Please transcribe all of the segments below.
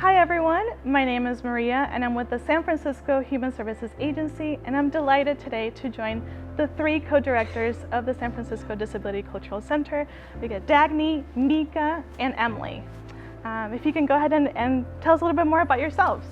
Hi everyone, my name is Maria and I'm with the San Francisco Human Services Agency, and I'm delighted today to join the three co-directors of the San Francisco Disability Cultural Center. We got Dagny, Mika, and Emily. If you can go ahead and tell us a little bit more about yourselves.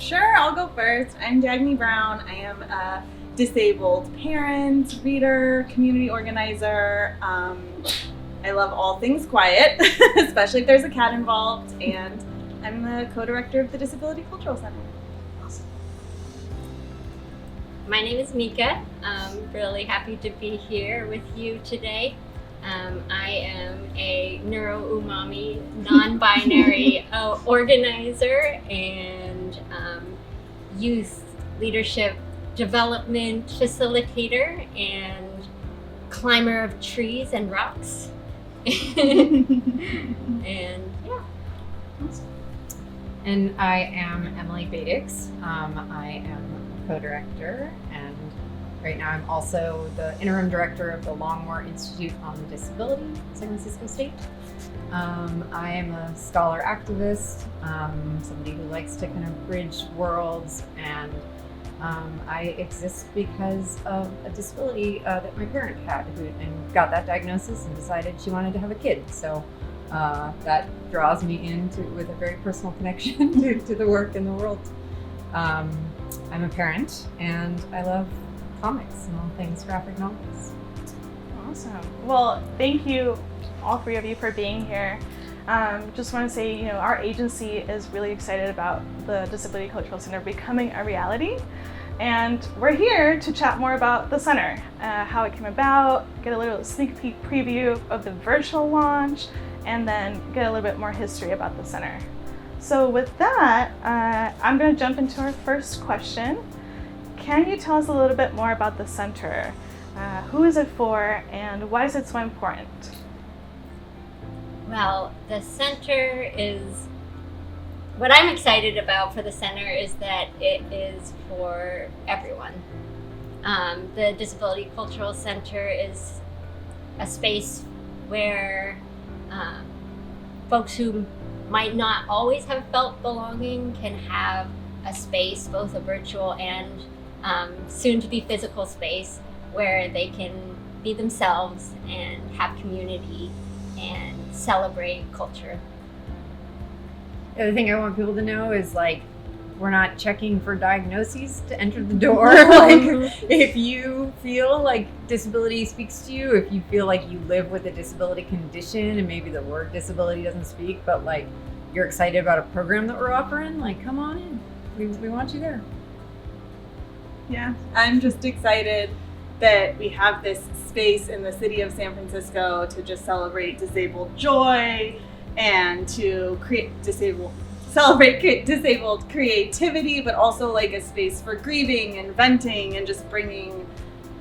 Sure, I'll go first. I'm Dagny Brown. I am a disabled parent, reader, community organizer. I love all things quiet, especially if there's a cat involved, and I'm the co-director of the Disability Cultural Center. Awesome. My name is Mika. I'm really happy to be here with you today. I am a neuro-umami, non-binary organizer and youth leadership development facilitator and climber of trees and rocks. And yeah. And I am Emily Badix. I am a co-director, and right now I'm also the interim director of the Longmore Institute on Disability in San Francisco State. I am a scholar activist, somebody who likes to kind of bridge worlds, and I exist because of a disability that my parent had, and got that diagnosis and decided she wanted to have a kid. So that draws me with a very personal connection to the work in the world. I'm a parent, and I love comics and all things graphic novels. Awesome. Well, thank you, all three of you, for being here. Just want to say, our agency is really excited about the Disability Cultural Center becoming a reality. And we're here to chat more about the center, how it came about, get a little sneak peek preview of the virtual launch, and then get a little bit more history about the center. So with that, I'm going to jump into our first question. Can you tell us a little bit more about the center? Who is it for, and why is it so important? Well, the center is, what I'm excited about for the center is that it is for everyone. The Disability Cultural Center is a space where folks who might not always have felt belonging can have a space, both a virtual and soon to be physical space, where they can be themselves and have community and celebrate culture. The other thing I want people to know is, we're not checking for diagnoses to enter the door. If you feel like disability speaks to you, if you feel like you live with a disability condition and maybe the word disability doesn't speak, but you're excited about a program that we're offering, come on in. We want you there. Yeah, I'm just excited that we have this space in the city of San Francisco to just celebrate disabled joy and to celebrate disabled creativity, but also a space for grieving and venting and just bringing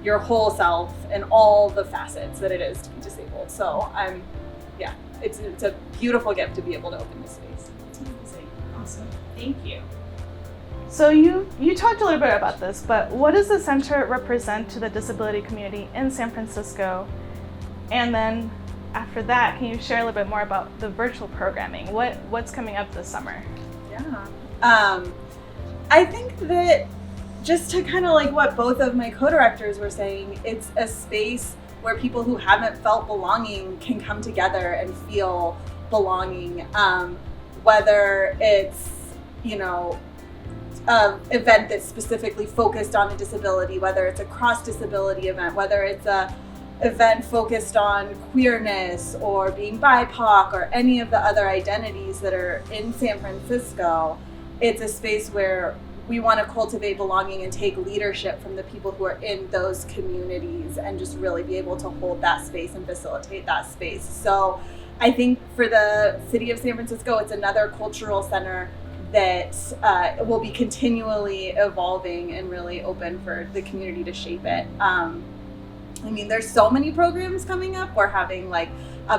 your whole self and all the facets that it is to be disabled. So it's a beautiful gift to be able to open this space. It's amazing. Awesome. Thank you. So you talked a little bit about this, but what does the center represent to the disability community in San Francisco? And then after that, can you share a little bit more about the virtual programming? What's coming up this summer? Yeah. I think that just to kind of what both of my co-directors were saying, it's a space where people who haven't felt belonging can come together and feel belonging, whether it's, an event that's specifically focused on a disability, whether it's a cross-disability event, whether it's a event focused on queerness or being BIPOC or any of the other identities that are in San Francisco. It's a space where we want to cultivate belonging and take leadership from the people who are in those communities and just really be able to hold that space and facilitate that space. So I think for the city of San Francisco, it's another cultural center that will be continually evolving and really open for the community to shape it. There's so many programs coming up. We're having a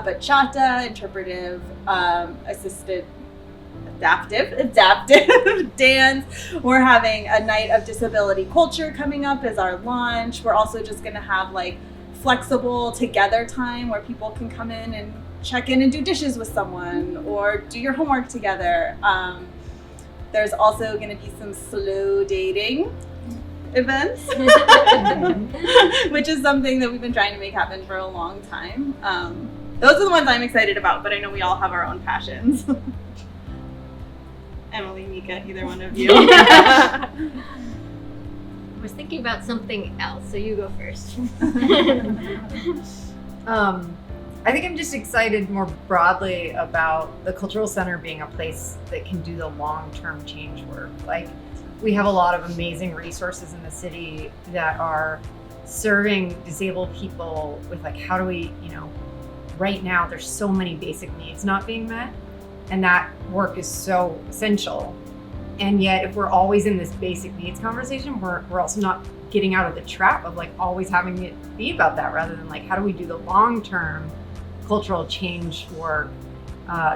bachata, interpretive, assisted, adaptive dance. We're having a night of disability culture coming up as our launch. We're also just going to have flexible together time where people can come in and check in and do dishes with someone or do your homework together. There's also going to be some slow dating events, which is something that we've been trying to make happen for a long time. Those are the ones I'm excited about, but I know we all have our own passions. Emily, Mika, either one of you. I was thinking about something else, so you go first. I think I'm just excited more broadly about the Cultural Center being a place that can do the long-term change work. Like, we have a lot of amazing resources in the city that are serving disabled people with, like, how do we, right now there's so many basic needs not being met, and that work is so essential. And yet, if we're always in this basic needs conversation, we're also not getting out of the trap of, like, always having it be about that, rather than, like, how do we do the long-term cultural change work,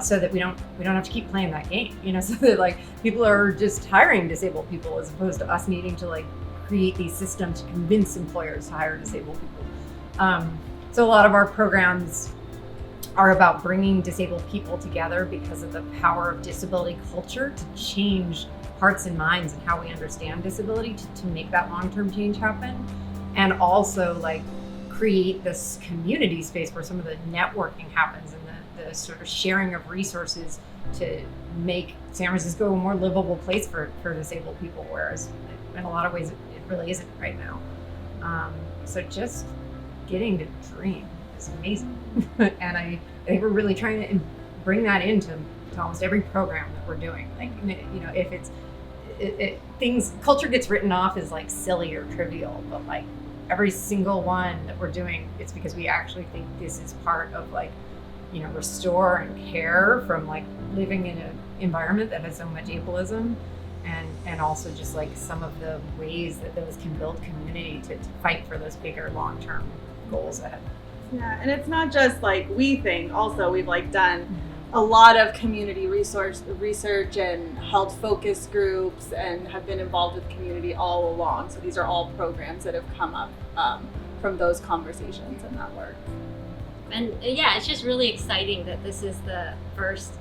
so that we don't have to keep playing that game, so that, like, people are just hiring disabled people as opposed to us needing to, like, create these systems to convince employers to hire disabled people. So a lot of our programs are about bringing disabled people together because of the power of disability culture to change hearts and minds and how we understand disability to make that long-term change happen, and also, like, create this community space where some of the networking happens and the sort of sharing of resources to make San Francisco a more livable place for disabled people, whereas in a lot of ways it really isn't right now. So just getting to dream is amazing. And I think we're really trying to bring that into almost every program that we're doing. Like, if it's culture gets written off as, like, silly or trivial, but, like, every single one that we're doing, it's because we actually think this is part of, like, restore and care from, like, living in an environment that has so much ableism, and also just, like, some of the ways that those can build community to fight for those bigger long-term goals ahead. Yeah, and it's not just, like, we think. Also, we've, like, done a lot of community research and held focus groups and have been involved with community all along. So these are all programs that have come up from those conversations and that work. And yeah, it's just really exciting that this is the first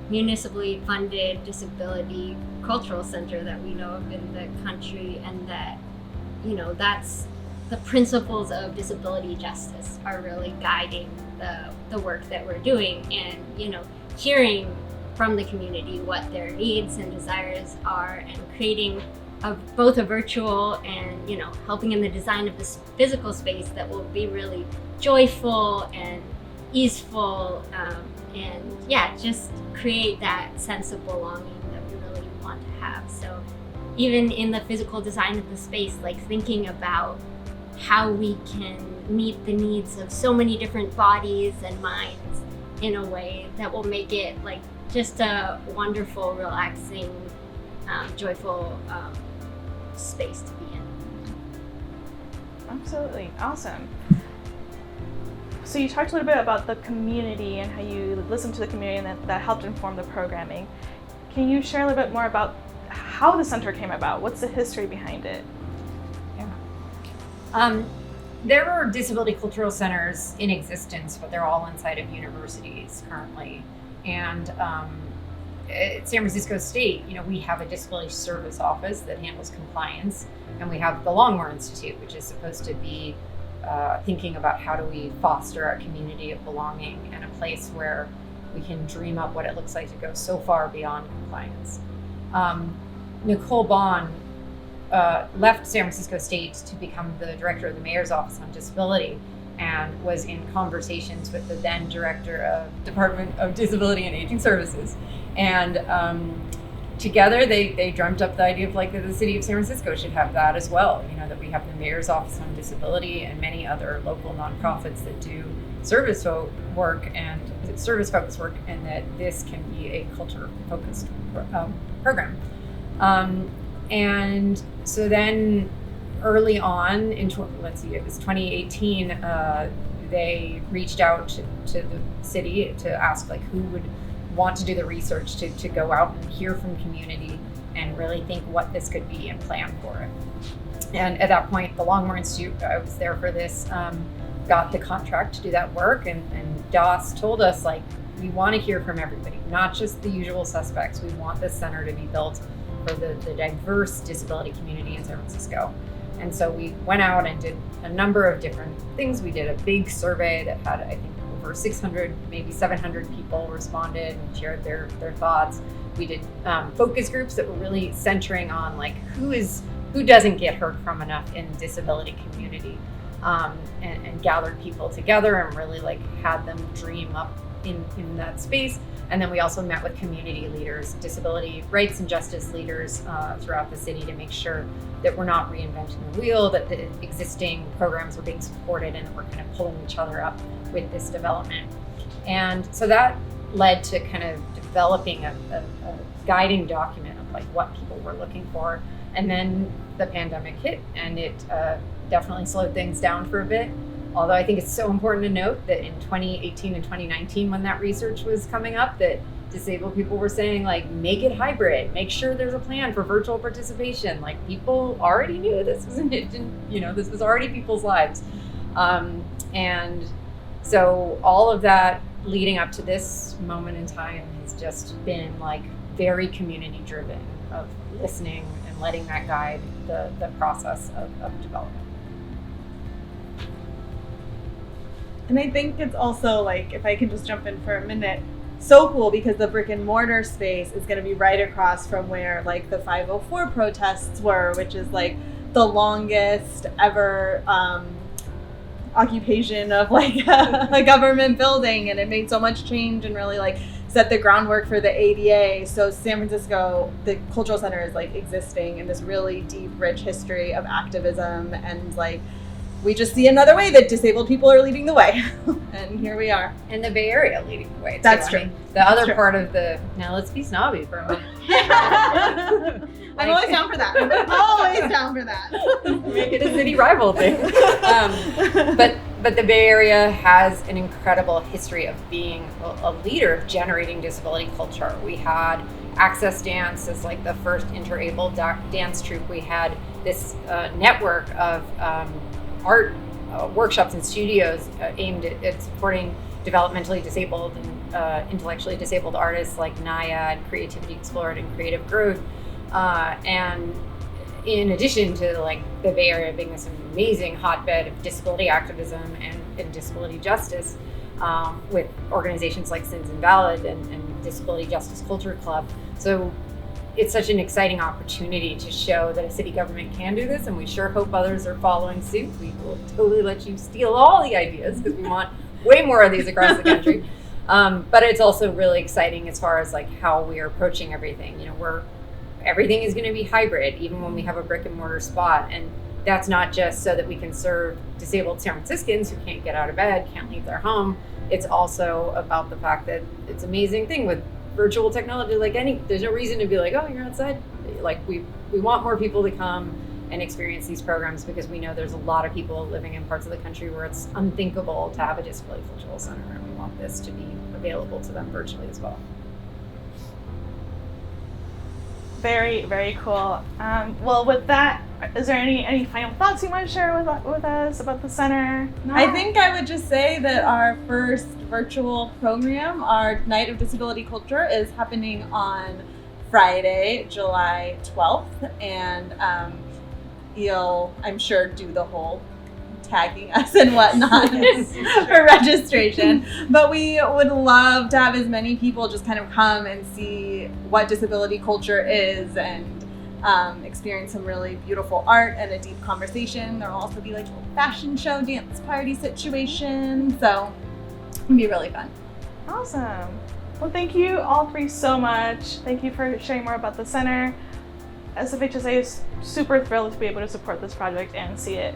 municipally funded disability cultural center that we know of in the country, and that, that's the principles of disability justice are really guiding the work that we're doing, and, hearing from the community what their needs and desires are, and creating both a virtual and, helping in the design of this physical space that will be really joyful and easeful, and yeah, just create that sense of belonging that we really want to have. So even in the physical design of the space, like, thinking about how we can meet the needs of so many different bodies and minds in a way that will make it, like, just a wonderful, relaxing, joyful space to be in. Absolutely. Awesome. So you talked a little bit about the community and how you listened to the community, and that helped inform the programming. Can you share a little bit more about how the center came about? What's the history behind it? Yeah. There are disability cultural centers in existence, but they're all inside of universities currently. And at San Francisco State, we have a disability service office that handles compliance, and we have the Longmore Institute, which is supposed to be thinking about how do we foster a community of belonging and a place where we can dream up what it looks like to go so far beyond compliance. Nicole Bond left San Francisco State to become the director of the Mayor's Office on Disability, and was in conversations with the then director of Department of Disability and Aging Services. And together they dreamt up the idea of, like, that the city of San Francisco should have that as well. That we have the Mayor's Office on Disability and many other local nonprofits that do service work and service-focused work, and that this can be a culture-focused program. And so then early on, it was 2018, they reached out to the city to ask, like, who would want to do the research to go out and hear from community and really think what this could be and plan for it. And at that point, the Longmore Institute, I was there for this, got the contract to do that work and DOS told us, like, we want to hear from everybody, not just the usual suspects. We want this center to be built for the diverse disability community in San Francisco. And so we went out and did a number of different things. We did a big survey that had, I think, over 600, maybe 700 people responded and shared their thoughts. We did focus groups that were really centering on, like, who doesn't get heard from enough in the disability community, and gathered people together and really, like, had them dream up in that space. And then we also met with community leaders, disability rights and justice leaders throughout the city to make sure that we're not reinventing the wheel, that the existing programs are being supported and that we're kind of pulling each other up with this development. And so that led to kind of developing a guiding document of, like, what people were looking for. And then the pandemic hit, and it definitely slowed things down for a bit. Although I think it's so important to note that in 2018 and 2019, when that research was coming up, that disabled people were saying, like, make it hybrid, make sure there's a plan for virtual participation. Like, people already knew this was this was already people's lives. And so all of that leading up to this moment in time has just been, like, very community driven, of listening and letting that guide the process of development. And I think it's also, like, if I can just jump in for a minute, so cool because the brick and mortar space is going to be right across from where, like, the 504 protests were, which is, like, the longest ever occupation of, like, a government building, and it made so much change and really, like, set the groundwork for the ADA. So San Francisco, the Cultural Center, is, like, existing in this really deep, rich history of activism, and, like, we just see another way that disabled people are leading the way. And here we are. And the Bay Area leading the way, too. That's true. I mean, the other part of now let's be snobby for a minute. I'm always down for that. I'm always down for that. Make it a city rival thing. But the Bay Area has an incredible history of being a leader of generating disability culture. We had Access Dance as, like, the first inter-able dance troupe. We had this network of art workshops and studios aimed at supporting developmentally disabled and intellectually disabled artists like Naya, Creativity Explored, and Creative Growth. And in addition to, like, the Bay Area being this amazing hotbed of disability activism and disability justice, with organizations like Sins Invalid and Disability Justice Culture Club. So it's such an exciting opportunity to show that a city government can do this, and we sure hope others are following suit. We will totally let you steal all the ideas because we want way more of these across the country. But it's also really exciting as far as, like, how we are approaching everything. Everything is going to be hybrid, even when we have a brick and mortar spot. And that's not just so that we can serve disabled San Franciscans who can't get out of bed, can't leave their home. It's also about the fact that it's an amazing thing with virtual technology. Like, there's no reason to be like, oh, you're outside. Like, we want more people to come and experience these programs because we know there's a lot of people living in parts of the country where it's unthinkable to have a disability cultural center, and we want this to be available to them virtually as well. Very, very cool. Well, with that, is there any final thoughts you want to share with us about the center? No? I think I would just say that our first virtual program, our Night of Disability Culture, is happening on Friday, July 12th, and you'll, I'm sure, do the whole tagging us and whatnot for registration. But we would love to have as many people just kind of come and see what disability culture is and experience some really beautiful art and a deep conversation. There will also be, like, a little fashion show, dance party situation. So it'll be really fun. Awesome. Well, thank you all three so much. Thank you for sharing more about the center. SFHSA is super thrilled to be able to support this project and see it,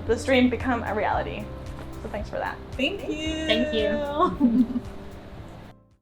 this dream become a reality. So thanks for that. Thank you. Thank you.